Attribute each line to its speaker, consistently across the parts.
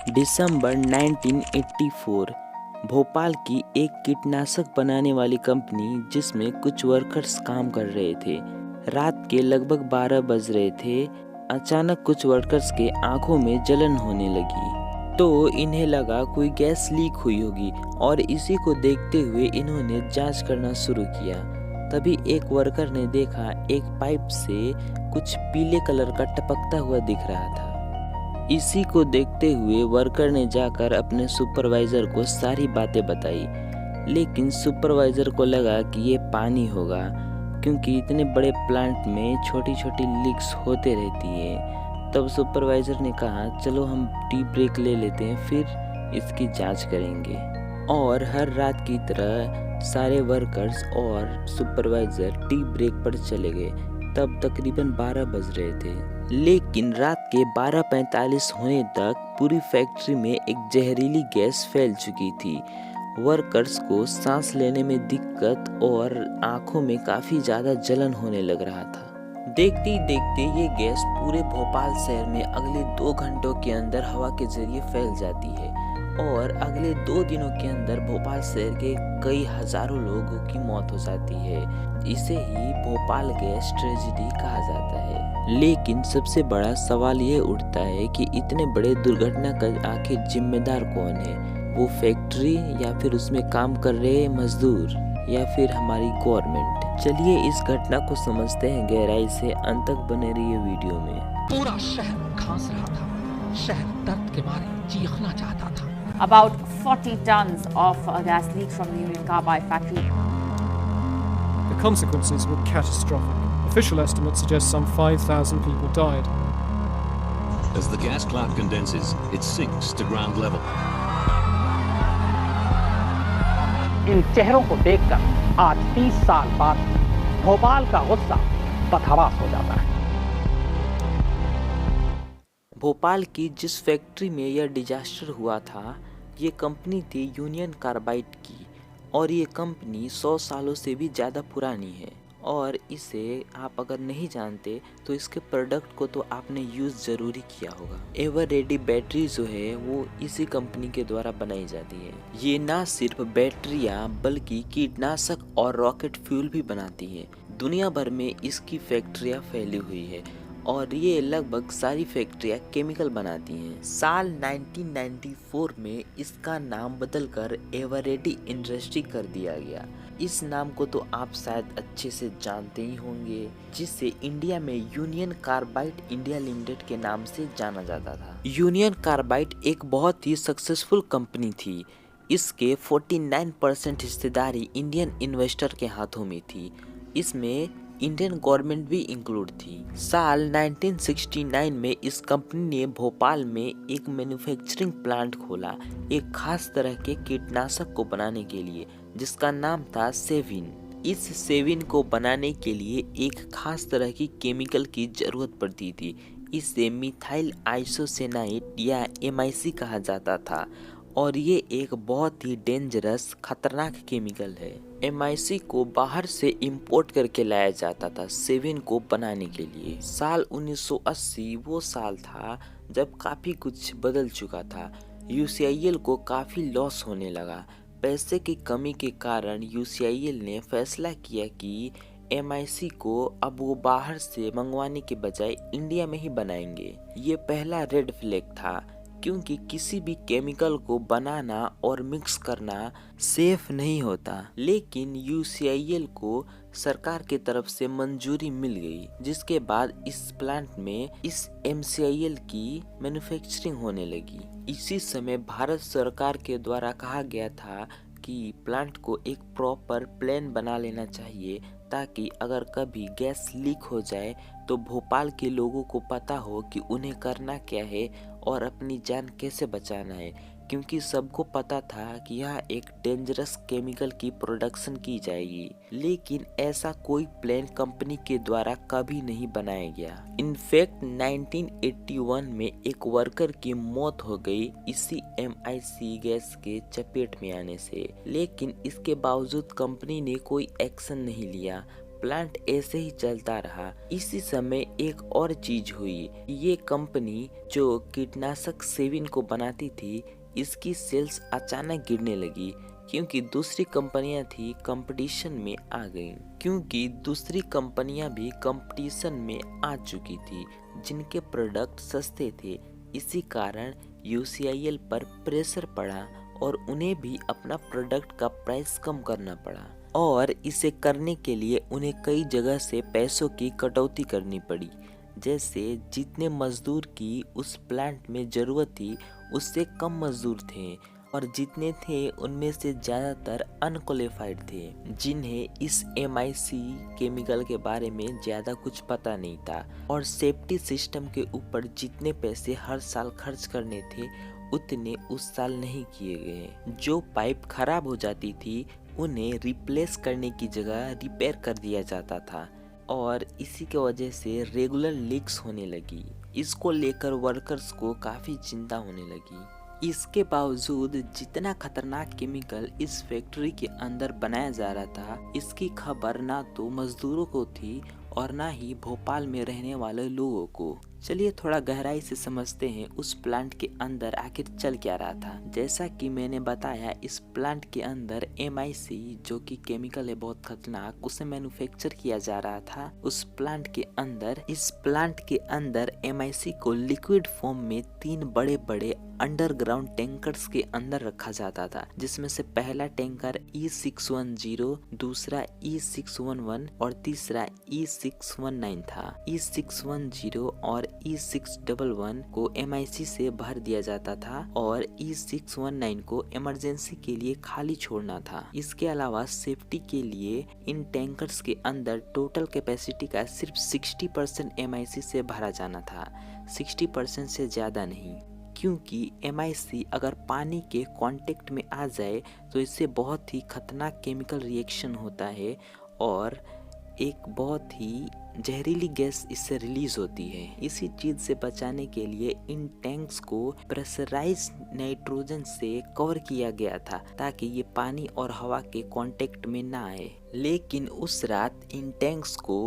Speaker 1: दिसंबर 1984 भोपाल की एक कीटनाशक बनाने वाली कंपनी जिसमें कुछ वर्कर्स काम कर रहे थे। रात के लगभग 12 बज रहे थे। अचानक कुछ वर्कर्स के आंखों में जलन होने लगी तो इन्हें लगा कोई गैस लीक हुई होगी और इसी को देखते हुए इन्होंने जांच करना शुरू किया। तभी एक वर्कर ने देखा एक पाइप से कुछ पीले कलर का टपकता हुआ दिख रहा था। इसी को देखते हुए वर्कर ने जाकर अपने सुपरवाइजर को सारी बातें बताई, लेकिन सुपरवाइजर को लगा कि ये पानी होगा क्योंकि इतने बड़े प्लांट में छोटी छोटी लीक्स होते रहती है। तब सुपरवाइजर ने कहा चलो हम टी ब्रेक ले लेते हैं, फिर इसकी जांच करेंगे। और हर रात की तरह सारे वर्कर्स और सुपरवाइजर टी ब्रेक पर चले गए। तब तकरीबन 12 बज रहे थे, लेकिन रात के 12:45 होने तक पूरी फैक्ट्री में एक जहरीली गैस फैल चुकी थी। वर्कर्स को सांस लेने में दिक्कत और आंखों में काफी ज्यादा जलन होने लग रहा था। देखते ही देखते ये गैस पूरे भोपाल शहर में अगले 2 घंटों के अंदर हवा के जरिए फैल जाती है और अगले 2 दिनों के अंदर भोपाल शहर के कई हजारों लोगों की मौत हो जाती है। इसे ही भोपाल गैस ट्रेजेडी कहा जाता है। लेकिन सबसे बड़ा सवाल ये उठता है कि इतने बड़े दुर्घटना का आखिर जिम्मेदार कौन है? वो फैक्ट्री या फिर उसमें काम कर रहे मजदूर या फिर हमारी गवर्नमेंट? चलिए इस घटना को समझते हैं गहराई से। अंत तक बने रहिए वीडियो में।
Speaker 2: पूरा शहर खांस रहा था, शहर दर्द के मारे चीखना चाहता था।
Speaker 3: About 40 tons of gas leaked from the Union Carbide factory.
Speaker 4: The consequences were catastrophic. Official estimates suggest some 5,000 people died.
Speaker 5: As the gas cloud condenses, it sinks to ground level.
Speaker 2: इन चेहरों को देखकर आज 30 साल बाद भोपाल का गुस्सा बदहवास हो जाता है।
Speaker 1: भोपाल की जिस फैक्ट्री में यह डिजास्टर हुआ था, ये कंपनी थी यूनियन कार्बाइड की और ये कंपनी 100 सालों से भी ज़्यादा पुरानी है। और इसे आप अगर नहीं जानते तो इसके प्रोडक्ट को तो आपने यूज़ ज़रूर किया होगा। एवर रेडी बैटरी जो है वो इसी कंपनी के द्वारा बनाई जाती है। ये ना सिर्फ बैटरियाँ बल्कि कीटनाशक और रॉकेट फ्यूल भी बनाती है। दुनिया भर में इसकी फैक्ट्रियाँ फैली हुई है और ये लगभग सारी फैक्ट्रियाँ केमिकल बनाती हैं। साल 1994 में इसका नाम बदलकर एवरेडी इंडस्ट्री कर दिया गया। इस नाम को तो आप शायद अच्छे से जानते ही होंगे, जिसे इंडिया में यूनियन कार्बाइड इंडिया लिमिटेड के नाम से जाना जाता था। यूनियन कार्बाइड एक बहुत ही सक्सेसफुल कंपनी थी। इसके 49% हिस्सेदारी इंडियन इन्वेस्टर के हाथों में थी। इसमें इंडियन गवर्नमेंट भी इंक्लूड थी। साल 1969 में इस कंपनी ने भोपाल में एक मैन्युफैक्चरिंग प्लांट खोला, एक खास तरह के कीटनाशक को बनाने के लिए, जिसका नाम था सेविन। इस सेविन को बनाने के लिए एक खास तरह की केमिकल की जरूरत पड़ती थी। इसे मिथाइल आइसोसेनाइड या MIC कहा जाता था और ये एक बहुत ही डेंजरस खतरनाक केमिकल है। MIC को बाहर से इंपोर्ट करके लाया जाता था सेविन को बनाने के लिए। साल 1980 वो साल था जब काफ़ी कुछ बदल चुका था। UCIL को काफ़ी लॉस होने लगा। पैसे की कमी के कारण UCIL ने फैसला किया कि MIC को अब वो बाहर से मंगवाने के बजाय इंडिया में ही बनाएंगे। ये पहला रेड फ्लैग था क्योंकि किसी भी केमिकल को बनाना और मिक्स करना सेफ नहीं होता। लेकिन UCIL को सरकार की तरफ से मंजूरी मिल गई, जिसके बाद इस प्लांट में इस MCIL की मैन्युफैक्चरिंग होने लगी। इसी समय भारत सरकार के द्वारा कहा गया था कि प्लांट को एक प्रॉपर प्लान बना लेना चाहिए ताकि अगर कभी गैस लीक हो जाए तो भोपाल के लोगों को पता हो कि उन्हें करना क्या है और अपनी जान कैसे बचाना है, क्योंकि सबको पता था कि यह एक डेंजरस केमिकल की प्रोडक्शन की जाएगी। लेकिन ऐसा कोई प्लान कंपनी के द्वारा कभी नहीं बनाया गया। इनफैक्ट 1981 में एक वर्कर की मौत हो गई इसी MIC गैस के चपेट में आने से। लेकिन इसके बावजूद कंपनी ने कोई एक्शन नहीं लिया। प्लांट ऐसे ही चलता रहा। इसी समय एक और चीज हुई। ये कंपनी जो कीटनाशक सेविन को बनाती थी, इसकी सेल्स अचानक गिरने लगी क्योंकि दूसरी कंपनियां थी कंपटीशन में आ गईं। क्योंकि दूसरी कंपनियां भी कंपटीशन में आ चुकी थी जिनके प्रोडक्ट सस्ते थे। इसी कारण UCIL पर प्रेशर पड़ा और उन्हें भी अपना प्रोडक्ट का प्राइस कम करना पड़ा, और इसे करने के लिए उन्हें कई जगह से पैसों की कटौती करनी पड़ी। जैसे जितने मजदूर की उस प्लांट में ज़रूरत थी उससे कम मजदूर थे, और जितने थे उनमें से ज़्यादातर अनक्वालिफाइड थे जिन्हें इस MIC केमिकल के बारे में ज़्यादा कुछ पता नहीं था। और सेफ्टी सिस्टम के ऊपर जितने पैसे हर साल खर्च करने थे उतने उस साल नहीं किए गए। जो पाइप खराब हो जाती थी उन्हें रिप्लेस करने की जगह रिपेयर कर दिया जाता था, और इसी के वजह से रेगुलर लीक्स होने लगी। इसको लेकर वर्कर्स को काफ़ी चिंता होने लगी। इसके बावजूद जितना खतरनाक केमिकल इस फैक्ट्री के अंदर बनाया जा रहा था, इसकी खबर ना तो मजदूरों को थी और ना ही भोपाल में रहने वाले लोगों को। चलिए थोड़ा गहराई से समझते हैं उस प्लांट के अंदर आखिर चल क्या रहा था। जैसा कि मैंने बताया, इस प्लांट के अंदर MIC जो कि केमिकल है बहुत खतरनाक, उसे मैन्युफैक्चर किया जा रहा था। इस प्लांट के अंदर MIC को लिक्विड फॉर्म में 3 बड़े बड़े अंडरग्राउंड टैंकर्स के अंदर रखा जाता था, जिसमें से पहला टैंकर E610, दूसरा E611 और तीसरा E619 था। E610 और E611 को MIC से भर दिया जाता था और E619 को इमरजेंसी के लिए खाली छोड़ना था। इसके अलावा सेफ्टी के लिए इन टैंकर्स के अंदर टोटल कैपेसिटी का सिर्फ 60% MIC से भरा जाना था, 60% से ज़्यादा नहीं, क्योंकि MIC अगर पानी के कांटेक्ट में आ जाए तो इससे बहुत ही खतरनाक केमिकल रिएक्शन होता है और एक बहुत ही जहरीली गैस इससे रिलीज होती है। इसी चीज से बचाने के लिए इन टैंक्स को प्रेशराइज नाइट्रोजन से कवर किया गया था ताकि ये पानी और हवा के कांटेक्ट में ना आए। लेकिन उस रात इन टैंक्स को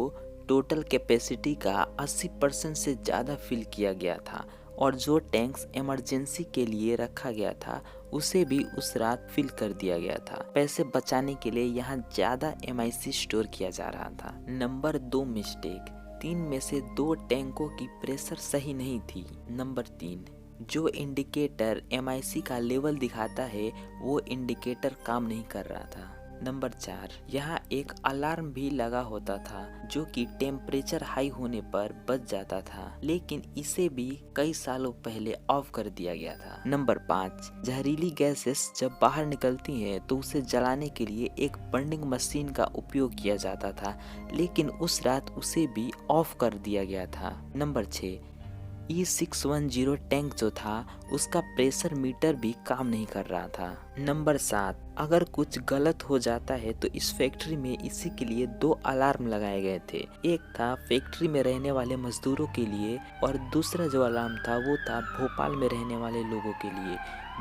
Speaker 1: टोटल कैपेसिटी का 80% से ज़्यादा फिल किया गया था और जो टैंक्स इमरजेंसी के लिए रखा गया था उसे भी उस रात फिल कर दिया गया था। पैसे बचाने के लिए यहाँ ज़्यादा MIC स्टोर किया जा रहा था। नंबर 2 मिस्टेक, 3 में से 2 टैंकों की प्रेशर सही नहीं थी। नंबर 3, जो इंडिकेटर MIC का लेवल दिखाता है वो इंडिकेटर काम नहीं कर रहा था। नंबर 4, यहाँ एक अलार्म भी लगा होता था जो कि टेम्परेचर हाई होने पर बज जाता था, लेकिन इसे भी कई सालों पहले ऑफ कर दिया गया था। नंबर 5, जहरीली गैसेस जब बाहर निकलती हैं तो उसे जलाने के लिए एक बर्निंग मशीन का उपयोग किया जाता था, लेकिन उस रात उसे भी ऑफ कर दिया गया था। नंबर 6, E610 टैंक जो था उसका प्रेशर मीटर भी काम नहीं कर रहा था। नंबर 7, अगर कुछ गलत हो जाता है तो इस फैक्ट्री में इसी के लिए 2 अलार्म लगाए गए थे। एक था फैक्ट्री में रहने वाले मजदूरों के लिए और दूसरा जो अलार्म था वो था भोपाल में रहने वाले लोगों के लिए,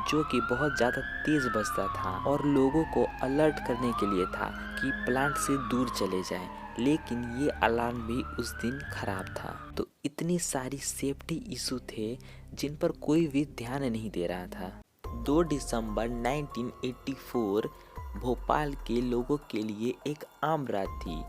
Speaker 1: जो कि बहुत ज़्यादा तेज बजता था और लोगों को अलर्ट करने के लिए था कि प्लांट से दूर चले जाएं। लेकिन ये अलार्म भी उस दिन खराब था। तो इतनी सारी सेफ्टी इशू थे जिन पर कोई भी ध्यान नहीं दे रहा था। 2 दिसंबर 1984 भोपाल के लोगों के लिए एक आम रात थी।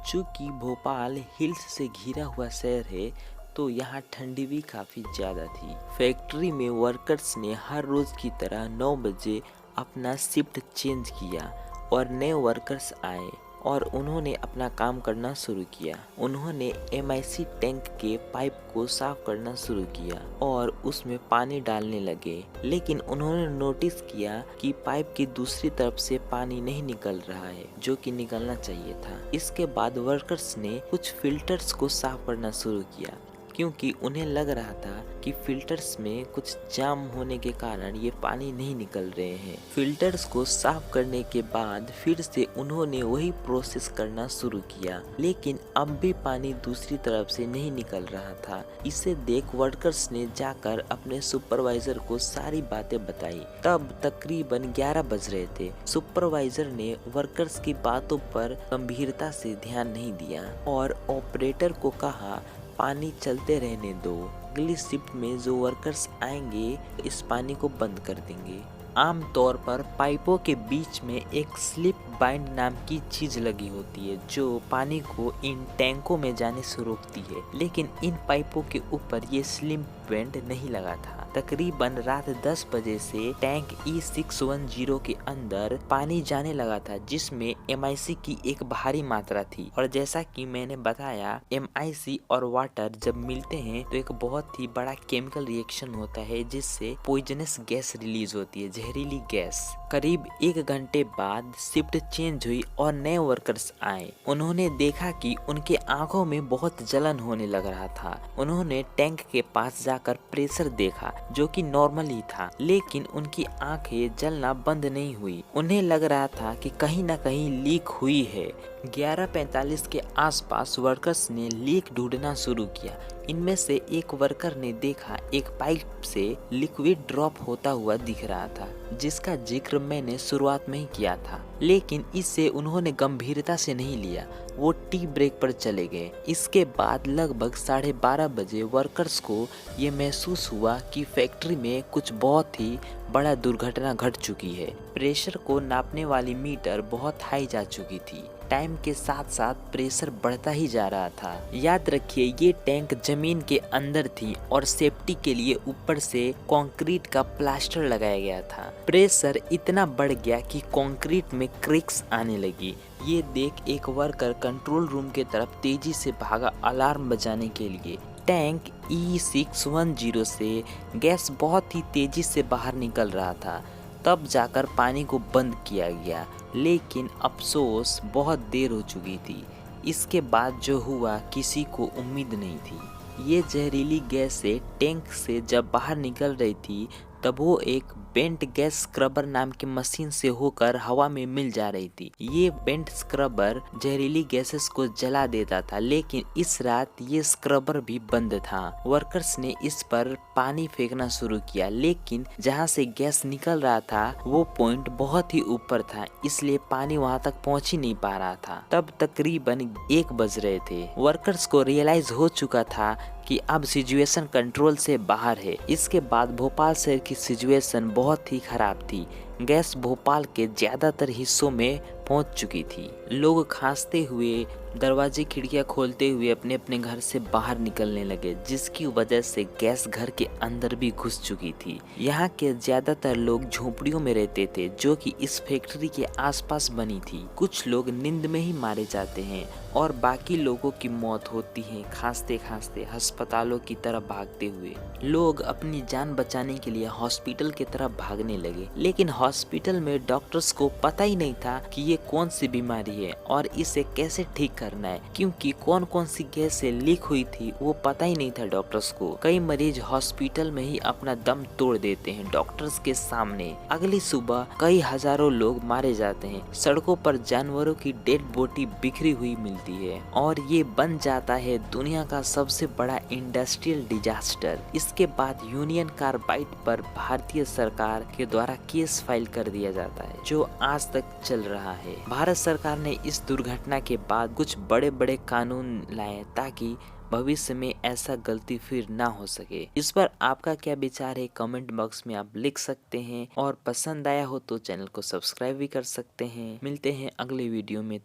Speaker 1: चूँकि भोपाल हिल्स से घिरा हुआ शहर है तो यहाँ ठंडी भी काफ़ी ज़्यादा थी। फैक्ट्री में वर्कर्स ने हर रोज़ की तरह 9 बजे अपना शिफ्ट चेंज किया और नए वर्कर्स आए और उन्होंने अपना काम करना शुरू किया। उन्होंने MIC टैंक के पाइप को साफ करना शुरू किया और उसमें पानी डालने लगे, लेकिन उन्होंने नोटिस किया कि पाइप की दूसरी तरफ से पानी नहीं निकल रहा है जो कि निकलना चाहिए था। इसके बाद वर्कर्स ने कुछ फिल्टर्स को साफ करना शुरू किया, क्योंकि उन्हें लग रहा था कि फिल्टर्स में कुछ जाम होने के कारण ये पानी नहीं निकल रहे हैं। फिल्टर्स को साफ करने के बाद फिर से उन्होंने वही प्रोसेस करना शुरू किया, लेकिन अब भी पानी दूसरी तरफ से नहीं निकल रहा था। इसे देख वर्कर्स ने जाकर अपने सुपरवाइजर को सारी बातें बताई। तब तकरीबन 11 बज रहे थे। सुपरवाइजर ने वर्कर्स की बातों पर गंभीरता से ध्यान नहीं दिया और ऑपरेटर को कहा, पानी चलते रहने दो, अगली शिफ्ट में जो वर्कर्स आएंगे इस पानी को बंद कर देंगे। आमतौर पर पाइपों के बीच में एक स्लिप बाइंड नाम की चीज लगी होती है जो पानी को इन टैंकों में जाने से रोकती है, लेकिन इन पाइपों के ऊपर ये स्लिप बैंड नहीं लगा था। तकरीबन रात 10 बजे से टैंक E610 के अंदर पानी जाने लगा था, जिसमें MIC की एक भारी मात्रा थी। और जैसा कि मैंने बताया, MIC और वाटर जब मिलते हैं तो एक बहुत ही बड़ा केमिकल रिएक्शन होता है जिससे पॉइजनस गैस रिलीज होती है, जहरीली गैस। करीब 1 घंटे बाद शिफ्ट चेंज हुई और नए वर्कर्स आए। उन्होंने देखा कि उनके आंखों में बहुत जलन होने लग रहा था। उन्होंने टैंक के पास जाकर प्रेशर देखा जो कि नॉर्मल ही था, लेकिन उनकी आंखें जलना बंद नहीं हुई। उन्हें लग रहा था कि कहीं ना कहीं लीक हुई है। 11:45 के आसपास वर्कर्स ने लीक ढूंढना शुरू किया। इनमें से एक वर्कर ने देखा एक पाइप से लिक्विड ड्रॉप होता हुआ दिख रहा था, जिसका जिक्र मैंने शुरुआत में ही किया था, लेकिन इसे उन्होंने गंभीरता से नहीं लिया। वो टी ब्रेक पर चले गए। इसके बाद लगभग 12:30 बजे वर्कर्स को ये महसूस हुआ कि फैक्ट्री में कुछ बहुत ही बड़ा दुर्घटना घट चुकी है। प्रेशर को नापने वाली मीटर बहुत हाई जा चुकी थी। टाइम के साथ साथ प्रेशर बढ़ता ही जा रहा था। याद रखिए, ये टैंक जमीन के अंदर थी और सेफ्टी के लिए ऊपर से कंक्रीट का प्लास्टर लगाया गया था। प्रेशर इतना बढ़ गया कि कंक्रीट में क्रैक्स आने लगी। ये देख एक वर्कर कंट्रोल रूम के तरफ तेजी से भागा अलार्म बजाने के लिए। टैंक E610 से गैस बहुत ही तेजी से बाहर निकल रहा था। तब जाकर पानी को बंद किया गया, लेकिन अफसोस बहुत देर हो चुकी थी। इसके बाद जो हुआ किसी को उम्मीद नहीं थी। ये जहरीली गैसें टैंक से जब बाहर निकल रही थी तब वो एक बेंट गैस स्क्रबर नाम की मशीन से होकर हवा में मिल जा रही थी। ये बेंट स्क्रबर जहरीली गैसेस को जला देता था, लेकिन इस रात ये स्क्रबर भी बंद था। वर्कर्स ने इस पर पानी फेंकना शुरू किया, लेकिन जहां से गैस निकल रहा था वो पॉइंट बहुत ही ऊपर था, इसलिए पानी वहां तक पहुंच ही नहीं पा रहा था। तब तकरीबन 1 बज रहे थे। वर्कर्स को रियलाइज हो चुका था कि अब सिचुएशन कंट्रोल से बाहर है। इसके बाद भोपाल शहर की सिचुएशन बहुत ही खराब थी। गैस भोपाल के ज्यादातर हिस्सों में पहुंच चुकी थी। लोग खांसते हुए, दरवाजे खिड़कियां खोलते हुए अपने अपने घर से बाहर निकलने लगे, जिसकी वजह से गैस घर के अंदर भी घुस चुकी थी। यहाँ के ज्यादातर लोग झोपड़ियों में रहते थे, जो कि इस फैक्ट्री के आसपास बनी थी। कुछ लोग नींद में ही मारे जाते हैं और बाकी लोगों की मौत होती है खांसते खांसते अस्पतालों की तरफ भागते हुए। लोग अपनी जान बचाने के लिए हॉस्पिटल की तरफ भागने लगे, लेकिन हॉस्पिटल में डॉक्टर्स को पता ही नहीं था कि ये कौन सी बीमारी है और इसे कैसे ठीक करना है, क्योंकि कौन कौन सी गैस से लीक हुई थी वो पता ही नहीं था डॉक्टर्स को। कई मरीज हॉस्पिटल में ही अपना दम तोड़ देते हैं डॉक्टर्स के सामने। अगली सुबह कई हजारों लोग मारे जाते हैं। सड़कों पर जानवरों की डेड बॉडी बिखरी हुई मिलती है और ये बन जाता है दुनिया का सबसे बड़ा इंडस्ट्रियल डिजास्टर। इसके बाद यूनियन कार्बाइड पर भारतीय सरकार के द्वारा केस फाइल कर दिया जाता है, जो आज तक चल रहा है। भारत सरकार ने इस दुर्घटना के बाद कुछ बड़े बड़े कानून लाए ताकि भविष्य में ऐसा गलती फिर ना हो सके। इस पर आपका क्या विचार है कमेंट बॉक्स में आप लिख सकते हैं, और पसंद आया हो तो चैनल को सब्सक्राइब भी कर सकते हैं। मिलते हैं अगले वीडियो में।